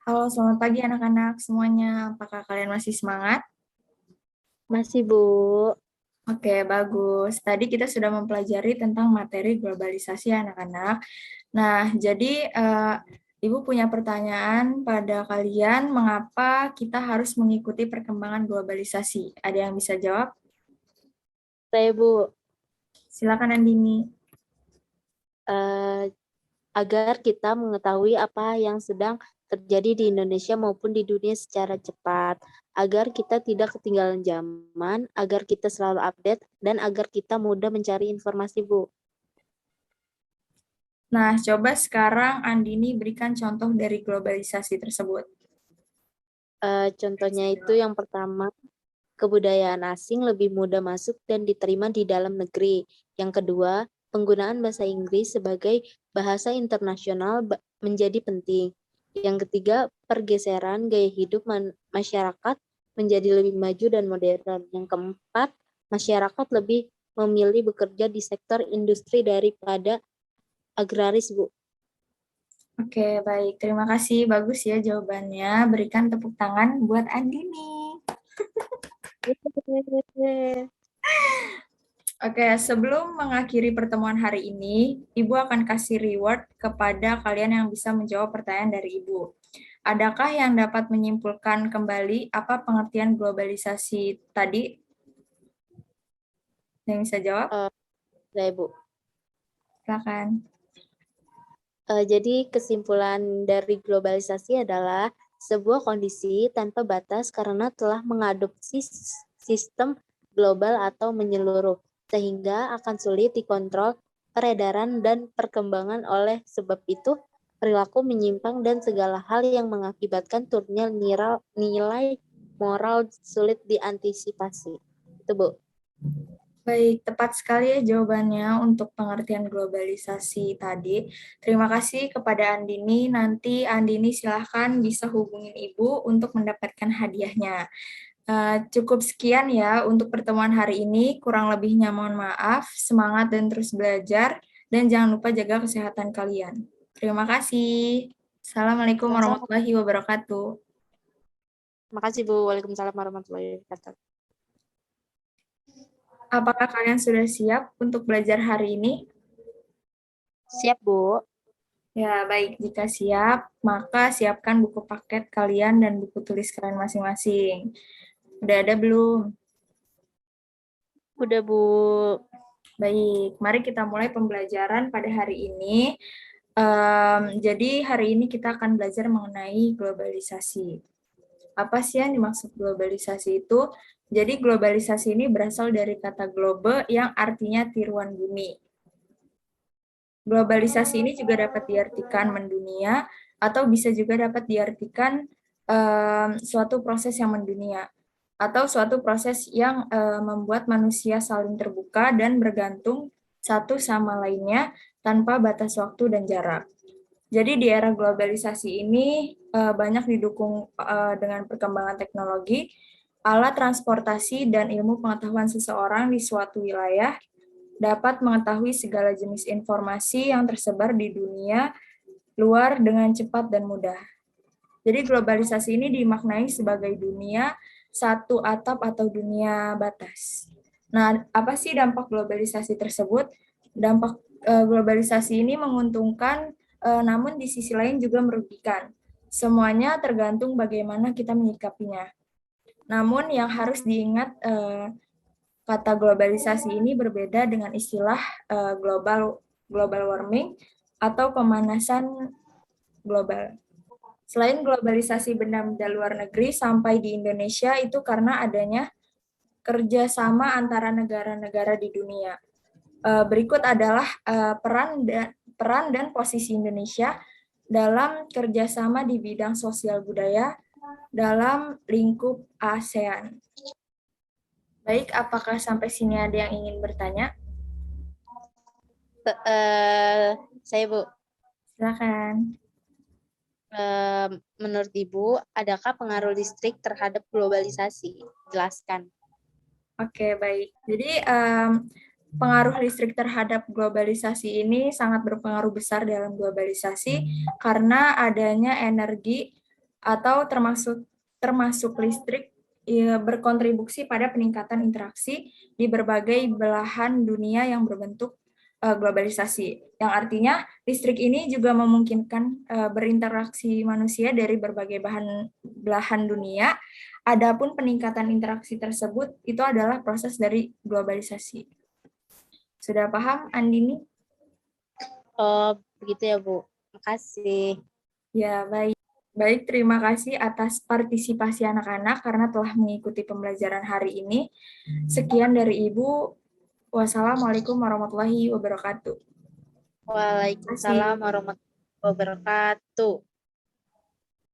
Halo, selamat pagi anak-anak semuanya. Apakah kalian masih semangat? Masih, Bu. Oke, bagus. Tadi kita sudah mempelajari tentang materi globalisasi anak-anak. Nah, jadi Ibu punya pertanyaan pada kalian, mengapa kita harus mengikuti perkembangan globalisasi? Ada yang bisa jawab? Saya, Bu, Silakan Andini. eh, agar kita mengetahui apa yang sedang terjadi di Indonesia maupun di dunia secara cepat, agar kita tidak ketinggalan zaman, agar kita selalu update, dan agar kita mudah mencari informasi, Bu. Nah, coba sekarang Andini berikan contoh dari globalisasi tersebut. Contohnya itu yang pertama, kebudayaan asing lebih mudah masuk dan diterima di dalam negeri. Yang kedua, penggunaan bahasa Inggris sebagai bahasa internasional menjadi penting. Yang ketiga, pergeseran gaya hidup masyarakat menjadi lebih maju dan modern. Yang keempat, masyarakat lebih memilih bekerja di sektor industri daripada agraris, Bu. Oke, baik. Terima kasih. Bagus ya jawabannya. Berikan tepuk tangan buat Andini. Yeay. Oke, sebelum mengakhiri pertemuan hari ini, Ibu akan kasih reward kepada kalian yang bisa menjawab pertanyaan dari Ibu. Adakah yang dapat menyimpulkan kembali apa pengertian globalisasi tadi? Yang bisa jawab? Eh, Saya, Bu. Silakan. Jadi kesimpulan dari globalisasi adalah sebuah kondisi tanpa batas karena telah mengadopsi sistem global atau menyeluruh, sehingga akan sulit dikontrol peredaran dan perkembangan. Oleh sebab itu, perilaku menyimpang dan segala hal yang mengakibatkan turunnya nilai moral sulit diantisipasi. Itu, Bu. Baik, tepat sekali ya jawabannya untuk pengertian globalisasi tadi. Terima kasih kepada Andini. Nanti Andini silahkan bisa hubungin Ibu untuk mendapatkan hadiahnya. Cukup sekian ya untuk pertemuan hari ini. Kurang lebihnya mohon maaf. Semangat dan terus belajar. Dan jangan lupa jaga kesehatan kalian. Terima kasih. Assalamualaikum Sama-sama. warahmatullahi wabarakatuh. Makasih, Bu. Waalaikumsalam warahmatullahi wabarakatuh. Apakah kalian sudah siap untuk belajar hari ini? Siap, Bu. Ya, baik. Jika siap, maka siapkan buku paket kalian dan buku tulis kalian masing-masing. Udah ada belum? Udah, Bu. Baik, mari kita mulai pembelajaran pada hari ini. Jadi hari ini kita akan belajar mengenai globalisasi. Apa sih yang dimaksud globalisasi itu? Jadi globalisasi ini berasal dari kata globe yang artinya tiruan bumi. Globalisasi ini juga dapat diartikan mendunia atau bisa juga dapat diartikan suatu proses yang mendunia atau suatu proses yang membuat manusia saling terbuka dan bergantung satu sama lainnya tanpa batas waktu dan jarak. Jadi di era globalisasi ini banyak didukung dengan perkembangan teknologi, alat transportasi, dan ilmu pengetahuan seseorang di suatu wilayah dapat mengetahui segala jenis informasi yang tersebar di dunia luar dengan cepat dan mudah. Jadi globalisasi ini dimaknai sebagai dunia satu atap atau dunia batas. Nah, apa sih dampak globalisasi tersebut? Dampak globalisasi ini menguntungkan, namun di sisi lain juga merugikan. Semuanya tergantung bagaimana kita menyikapinya. Namun yang harus diingat, kata globalisasi ini berbeda dengan istilah global warming atau pemanasan global. Selain globalisasi benda-benda luar negeri sampai di Indonesia itu karena adanya kerjasama antara negara-negara di dunia. Berikut adalah peran dan posisi Indonesia dalam kerjasama di bidang sosial budaya dalam lingkup ASEAN. Baik, apakah sampai sini ada yang ingin bertanya? Saya, Bu. Silakan. Menurut Ibu, adakah pengaruh listrik terhadap globalisasi? Jelaskan. Oke, baik. Jadi pengaruh listrik terhadap globalisasi ini sangat berpengaruh besar dalam globalisasi karena adanya energi atau termasuk listrik berkontribusi pada peningkatan interaksi di berbagai belahan dunia yang berbentuk globalisasi. Yang artinya listrik ini juga memungkinkan berinteraksi manusia dari berbagai belahan dunia. Adapun peningkatan interaksi tersebut itu adalah proses dari globalisasi. Sudah paham, Andini? Oh, begitu ya, Bu. Makasih. Ya, baik. Baik, terima kasih atas partisipasi anak-anak karena telah mengikuti pembelajaran hari ini. Sekian dari Ibu. Wassalamualaikum warahmatullahi wabarakatuh. Waalaikumsalam warahmatullahi wabarakatuh.